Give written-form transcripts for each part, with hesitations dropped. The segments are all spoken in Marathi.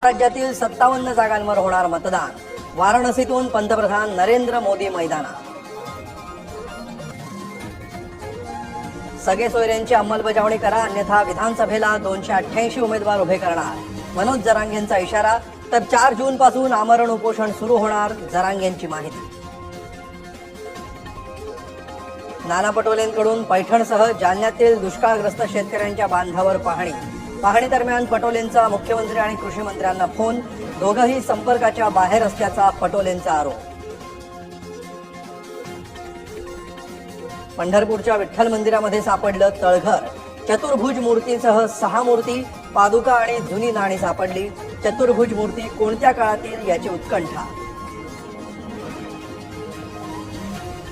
राज्यातील 57 जागांवर होणार मतदान. वाराणसीतून पंतप्रधान नरेंद्र मोदी मैदानात. सगळे सोयऱ्यांची अंमलबजावणी करा, अन्यथा विधानसभेला 288 उमेदवार उभे करणार. मनोज जरांगेंचा इशारा. तर 4 जून पासून आमरण उपोषण सुरू होणार. जरांगेंची माहिती. नाना पटोलेंकडून पैठणसह जालन्यातील दुष्काळग्रस्त शेतकऱ्यांच्या बांधावर पाहणी दरम्यान पटोलेंचा मुख्यमंत्री आणि कृषी मंत्र्यांना फोन. दोघंही संपर्काच्या बाहेर असल्याचा पटोलेंचा आरोप. पंढरपूरच्या विठ्ठल मंदिरामध्ये सापडलं तळघर. चतुर्भुज मूर्तीसह 6 मूर्ती, पादुका आणि जुनी नाणी सापडली. चतुर्भुज मूर्ती कोणत्या काळातील याची उत्कंठा.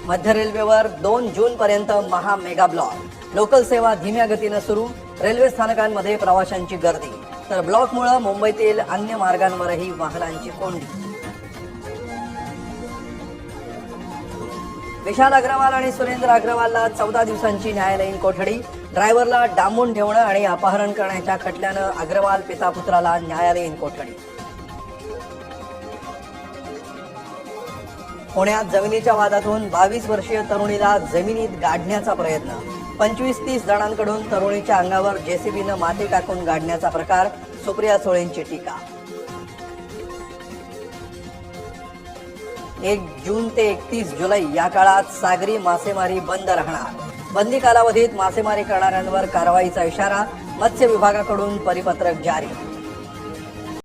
मध्य रेल्वेवर 2 जून पर्यंत महा मेगा ब्लॉक. लोकल सेवा धीम्या गतीनं सुरू. रेल्वे स्थानकांमध्ये प्रवाशांची गर्दी. तर ब्लॉकमुळे मुंबईतील अन्य मार्गांवरही वाहनांची कोंडी. विशाल अग्रवाल आणि सुरेंद्र अग्रवालला 14 दिवसांची न्यायालयीन कोठडी. ड्रायव्हरला डांबून ठेवणं आणि अपहरण करण्याच्या खटल्यानं अग्रवाल पिता पुत्राला न्यायालयीन कोठडी. पुण्यात जमिनीच्या वादातून 22 वर्षीय तरुणीला जमिनीत गाडण्याचा प्रयत्न. 25-30 जणांकडून तरुणीच्या अंगावर जेसीबीनं माती टाकून गाडण्याचा प्रकार. सुप्रिया सुळेंची टीका. 1 जून ते 31 जुलै या काळात सागरी मासेमारी बंद राहणार. बंदी कालावधीत मासेमारी करणाऱ्यांवर कारवाईचा इशारा. मत्स्य विभागाकडून परिपत्रक जारी.